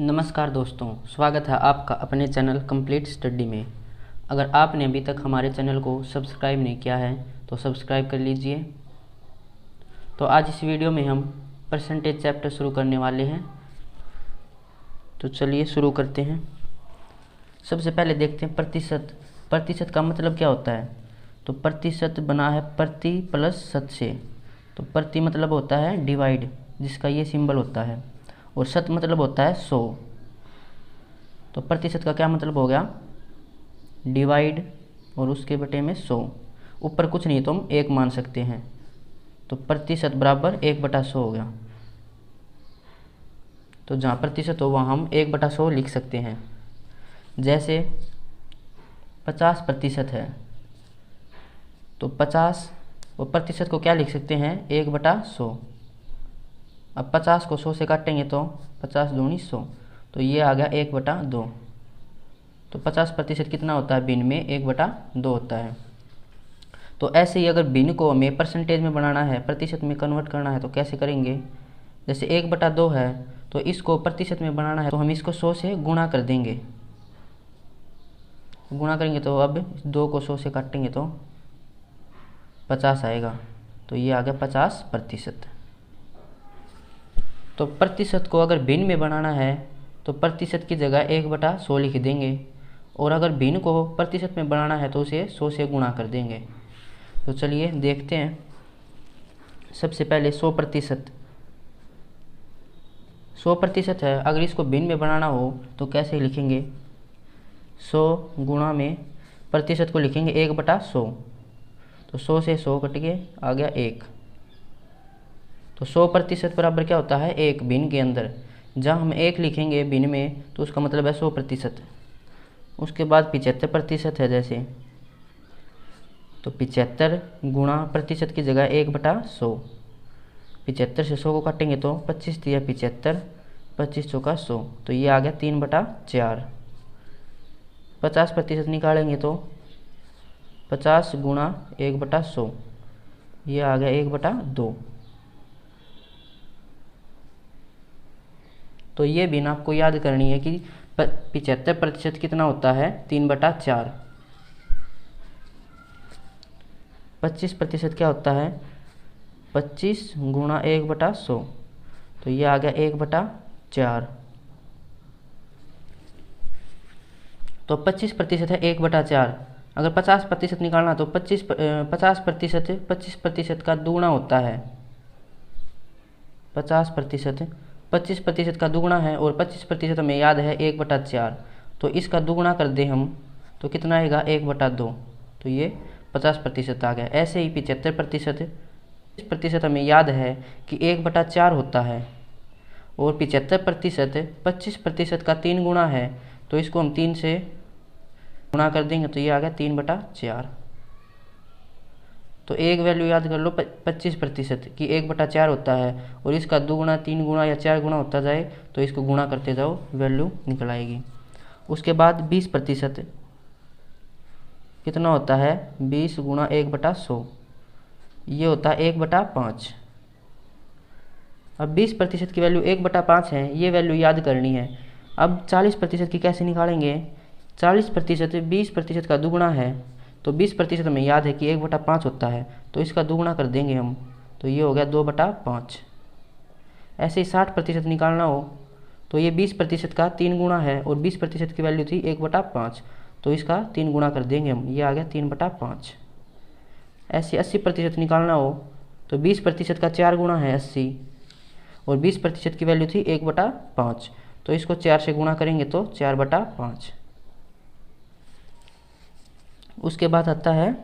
नमस्कार दोस्तों, स्वागत है आपका अपने चैनल कंप्लीट स्टडी में। अगर आपने अभी तक हमारे चैनल को सब्सक्राइब नहीं किया है तो सब्सक्राइब कर लीजिए। तो आज इस वीडियो में हम परसेंटेज चैप्टर शुरू करने वाले हैं। तो चलिए शुरू करते हैं। सबसे पहले देखते हैं प्रतिशत। प्रतिशत का मतलब क्या होता है? तो प्रतिशत बना है प्रति प्लस शत से। तो प्रति मतलब होता है डिवाइड, जिसका ये सिंबल होता है, और शत मतलब होता है 100। तो प्रतिशत का क्या मतलब हो गया? डिवाइड और उसके बटे में 100। ऊपर कुछ नहीं तो हम 1 मान सकते हैं। तो प्रतिशत बराबर 1/100 हो गया। तो जहाँ प्रतिशत हो वहाँ हम 1/100 लिख सकते हैं। जैसे 50% है तो 50 और प्रतिशत को क्या लिख सकते हैं? 1/100। अब 50 को 100 से काटेंगे तो 50 दूनी 100, तो ये आ गया 1/2। तो 50% कितना होता है? भिन्न में 1/2 होता है। तो ऐसे ही अगर भिन्न को हमें परसेंटेज में बनाना है, प्रतिशत में कन्वर्ट करना है, तो कैसे करेंगे? जैसे 1/2 है तो इसको प्रतिशत में बनाना है तो हम इसको 100 से गुणा कर देंगे। गुणा करेंगे तो अब 2 को 100 से काटेंगे तो 50 आएगा। तो ये आ गया 50%। तो प्रतिशत को अगर भिन्न में बनाना है तो प्रतिशत की जगह 1/100 लिख देंगे, और अगर भिन्न को प्रतिशत में बनाना है तो उसे 100 से गुणा कर देंगे। तो चलिए देखते हैं। सबसे पहले 100%। 100% है, अगर इसको भिन्न में बनाना हो तो कैसे लिखेंगे? 100 गुणा में प्रतिशत को लिखेंगे 1/100। तो 100 से 100 कट के आ गया 1। तो 100% बराबर क्या होता है? 1 भिन्न के अंदर। जहाँ हम 1 लिखेंगे भिन्न में तो उसका मतलब है 100%। उसके बाद 75% है जैसे, तो 75 गुणा प्रतिशत की जगह 1/100। 75 से 100 को काटेंगे तो 25 दिया 75, 25 चौका 100, तो ये आ गया 3/4। 50% निकालेंगे तो 50 गुणा 1/100, ये आ गया 1/2। तो ये भी ना आपको याद करनी है कि 75% कितना होता है? 3/4। 25% क्या होता है? 25 गुणा 1/100, तो ये आ गया 1/4। तो 25% है 1/4। अगर 50% निकालना तो 50% का दुगुना होता है। 25% का दुगुना है, और 25% हमें याद है 1/4। तो इसका दुगुना कर दें हम तो कितना आएगा? 1/2। तो ये 50% आ गया। ऐसे ही 75% हमें याद है कि 1/4 होता है, और 75% 25% का 3 गुणा है, तो इसको हम 3 से गुणा कर देंगे तो ये आ गया 3/4। तो एक वैल्यू याद कर लो 25% की 1/4 होता है, और इसका 2 गुणा 3 गुणा या 4 गुणा होता जाए तो इसको गुणा करते जाओ, वैल्यू निकल आएगी। उसके बाद 20% कितना होता है? 20 गुणा 1/100, ये होता है 1/5। अब 20% की वैल्यू 1/5 है, ये वैल्यू याद करनी है। अब 40% की कैसे निकालेंगे? 40% 20% का दुगुना है, तो 20% हमें याद है कि 1/5 होता है, तो इसका दुगुना कर देंगे हम, तो ये हो गया 2/5। ऐसे ही 60% निकालना हो तो ये 20% का 3 गुणा है, और 20% की वैल्यू थी 1/5, तो इसका 3 गुणा कर देंगे हम, ये आ गया 3/5। ऐसे 80% निकालना हो तो 20% का 4 गुणा है 80, और 20% की वैल्यू थी 1/5, तो इसको 4 से गुणा करेंगे तो 4/5। उसके बाद आता है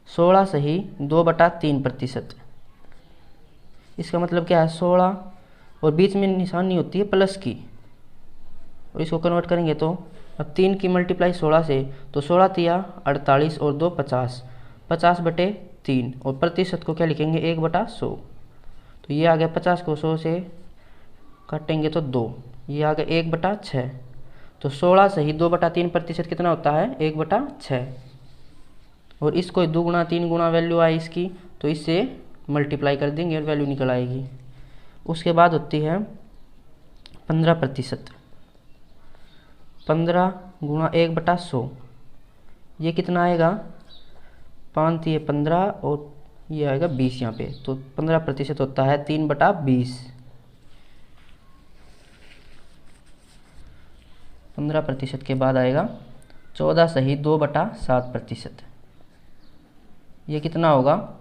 16 सही 2/3%। इसका मतलब क्या है? 16 और बीच में निशानी होती है प्लस की, और इसको कन्वर्ट करेंगे तो अब 3 की मल्टीप्लाई 16 से, तो 16 तिया 48 और 2 50, 50/3, और प्रतिशत को क्या लिखेंगे? 1/100। तो ये आ गया 50 को 100 से काटेंगे तो 2, ये आ गया 1/6। तो 16 सही 2/3% कितना होता है? 1/6। और इसको 2 गुणा 3 गुणा वैल्यू आई इसकी, तो इससे मल्टीप्लाई कर देंगे और वैल्यू निकल आएगी। उसके बाद होती है 15%। 15 गुणा 1/100, ये कितना आएगा? 5 दिए 15 और ये आएगा 20 यहाँ पे, तो 15% होता है 3/20। 15% के बाद आएगा 14 सही 2/7%। ये कितना होगा?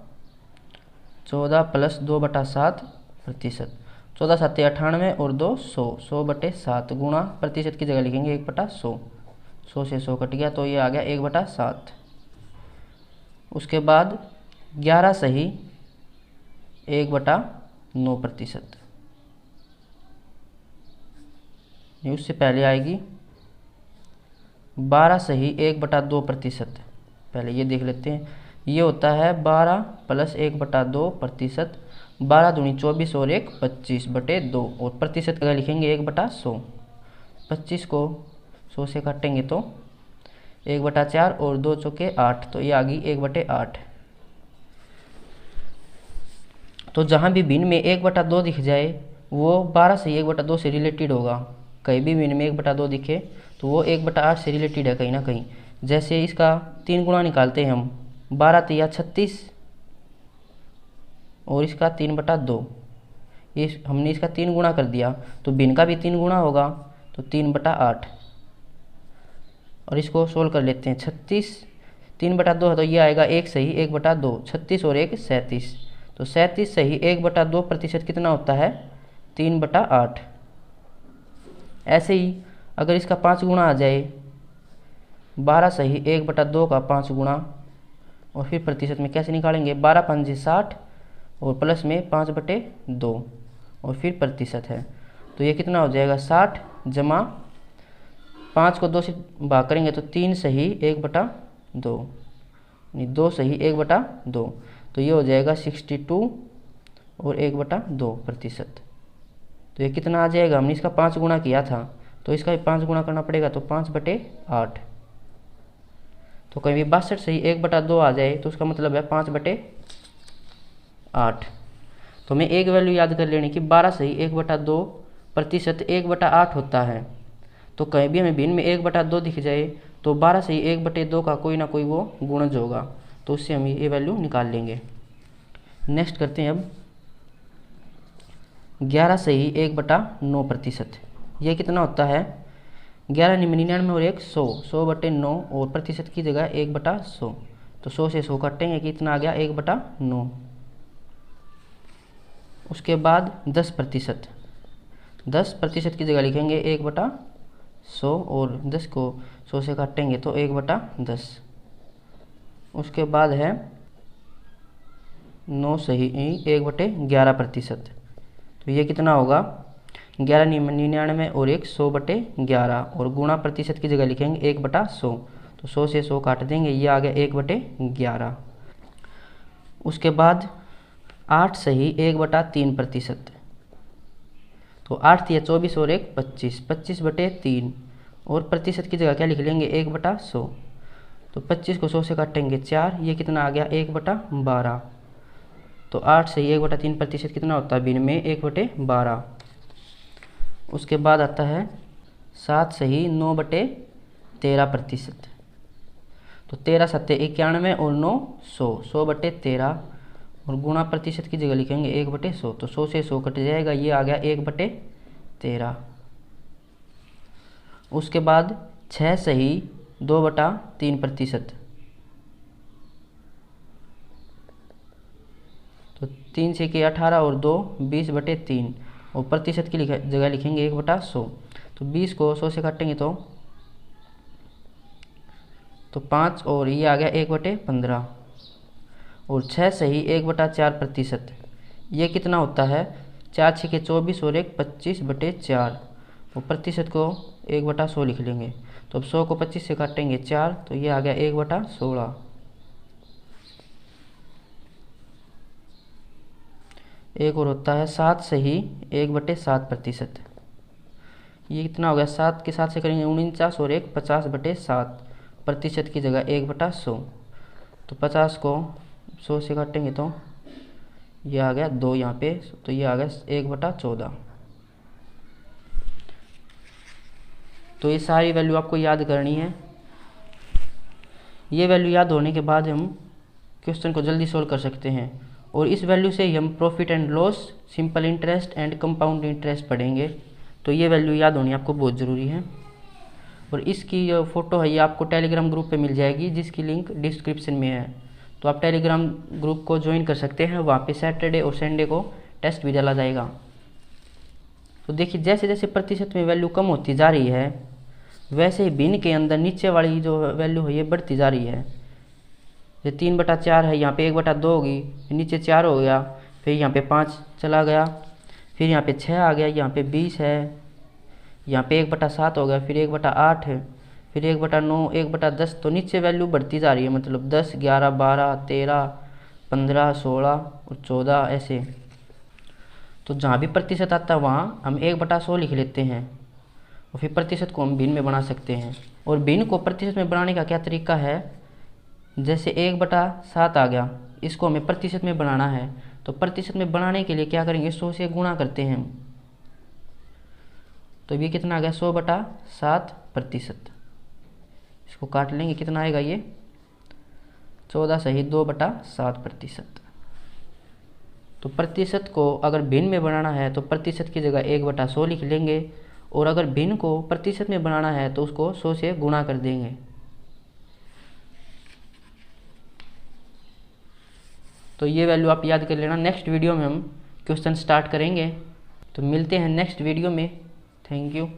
14 + 2/7%। 14 7 98 और 2 100, 100/7 गुणा प्रतिशत की जगह लिखेंगे 1/100। 100 से 100 कट गया तो ये आ गया 1/7। उसके बाद 11 सही 1/9%। उससे पहले आएगी 12 सही 1/2%। पहले ये देख लेते हैं, ये होता है 12 + 1/2%। 12 दूनी 24 और 1 25/2 और प्रतिशत का लिखेंगे 1/100। 25 को 100 से काटेंगे तो 1/4 और 2 चौके 8, तो ये आ गई 1/8। तो जहाँ भी भिन्न में 1/2 दिख जाए वो 12 से 1/2 से रिलेटेड होगा। कहीं भी भिन्न में 1/2 दिखे तो वो 1/8 से रिलेटेड है कहीं ना कहीं। जैसे इसका 3 गुणा निकालते हैं हम, 12 तिया 36 और इसका 3/2। इस हमने इसका 3 गुणा कर दिया तो भिन्न का भी 3 गुणा होगा, तो 3/8। और इसको सोल्व कर लेते हैं। 36 3/2 है तो ये आएगा 1 सही 1/2। 36 और 1 37, तो 37 सही 1/2% कितना होता है? 3/8। ऐसे ही अगर इसका 5 गुणा आ जाए, 12 सही 1/2 का 5 गुणा, और फिर प्रतिशत में कैसे निकालेंगे? 12 5 60 और प्लस में 5/2 और फिर प्रतिशत है, तो ये कितना हो जाएगा? 60 जमा 5 को 2 से भाग करेंगे तो 3 सही 1/2, नहीं 2 सही 1/2, तो ये हो जाएगा 62 और 1/2%। तो ये कितना आ जाएगा? हमने इसका 5 गुणा किया था तो इसका भी 5 गुणा करना पड़ेगा, तो 5/8। तो कहीं भी 62 सही 1/2 आ जाए तो उसका मतलब है 5/8। तो हमें एक वैल्यू याद कर लेनी कि 12 सही 1/2% 1/8 होता है। तो कहीं भी हमें भिन्न में 1/2 दिख जाए तो 12 सही 1/2 का कोई ना कोई वो गुणज होगा, तो उससे हम ये वैल्यू निकाल लेंगे। नेक्स्ट करते हैं अब 11 सही 1/9%। ये कितना होता है? 11 99 और 1 100, 100/9 और प्रतिशत की जगह 1/100, तो 100 से 100 काटेंगे कितना आ गया? 1/9। उसके बाद 10%। 10% की जगह लिखेंगे 1/100 और 10 को 100 से काटेंगे तो 1/10। उसके बाद है 9 सही 1/11%। तो ये कितना होगा? 11 99 और 1 100/11 और गुणा प्रतिशत की जगह लिखेंगे 1/100, तो 100 से 100 काट देंगे, ये आ गया 1/11। उसके बाद 8 सही 1/3%। तो 8 तिया 24 और 1 25, 25/3 और प्रतिशत की जगह क्या लिख लेंगे? 1/100, तो 25 को 100 से काटेंगे 4, ये कितना आ गया? 1/12। तो 8 सही 1/3% कितना होता है भिन्न में? 1/12। उसके बाद आता है 7 सही 9/13%। तो 13 7 91 और 9 100, 100/13 और गुणा प्रतिशत की जगह लिखेंगे 1/100, तो 100 से 100 कट जाएगा, ये आ गया 1/13। उसके बाद 6 सही 2/3%। तो 3 से 18 और 2 20/3 और प्रतिशत की जगह लिखेंगे 1/100, तो 20 को 100 से काटेंगे तो 5 और ये आ गया 1/15 और 6 सही 1/4%। ये कितना होता है? 4 6 24 और 1 25/4 और प्रतिशत को 1/100 लिख लेंगे, तो अब 100 को 25 से काटेंगे 4, तो ये आ गया 1/16। एक और होता है 7 सही 1/7%। ये कितना हो गया? 7 के 7 से करेंगे 49 और 1 50/7, प्रतिशत की जगह 1/100, तो 50 को 100 से काटेंगे तो ये आ गया 2 यहाँ पे, तो ये आ गया 1/14। तो ये सारी वैल्यू आपको याद करनी है। ये वैल्यू याद होने के बाद हम क्वेश्चन को जल्दी सोल्व कर सकते हैं। और इस वैल्यू से ही हम profit and loss, simple interest and compound interest पढ़ेंगे। तो ये वैल्यू याद होनी आपको बहुत ज़रूरी है। और इसकी जो फ़ोटो है ये आपको टेलीग्राम ग्रुप पे मिल जाएगी, जिसकी लिंक डिस्क्रिप्शन में है। तो आप टेलीग्राम ग्रुप को ज्वाइन कर सकते हैं। वहाँ पे सैटरडे और संडे को टेस्ट भी डाला जाएगा। तो देखिए जैसे जैसे प्रतिशत में वैल्यू कम होती जा रही है, वैसे ही भिन्न के अंदर नीचे वाली जो वैल्यू है ये बढ़ती जा रही है। ये 3/4 है, यहाँ पे 1/2 होगी, नीचे 4 हो गया, फिर यहाँ पे 5 चला गया, फिर यहाँ पे 6 आ गया, यहाँ पे 20 है, यहाँ पे 1/7 हो गया, फिर 1/8 है, फिर 1/9, 1/10। तो नीचे वैल्यू बढ़ती जा रही है, मतलब 10, 11, 12, 13, 15, 16 और 14 ऐसे। तो जहाँ भी प्रतिशत आता है वहाँ हम 1/100 लिख लेते हैं और फिर प्रतिशत को हम भिन्न में बना सकते हैं। और भिन्न को प्रतिशत में बनाने का क्या तरीका है, जैसे 1/7 आ गया, इसको हमें प्रतिशत में बनाना है। तो प्रतिशत में बनाने के लिए क्या करेंगे, 100 से गुणा करते हैं। तो ये कितना आ गया, 100/7%। इसको काट लेंगे, कितना आएगा ये 14 सही 2/7%। तो प्रतिशत को अगर भिन्न में बनाना है तो प्रतिशत की जगह 1/100 लिख लेंगे, और अगर भिन्न को प्रतिशत में बनाना है तो उसको 100 से गुणा कर देंगे। तो ये वैल्यू आप याद कर लेना। नेक्स्ट वीडियो में हम क्वेश्चन स्टार्ट करेंगे। तो मिलते हैं नेक्स्ट वीडियो में। Thank you.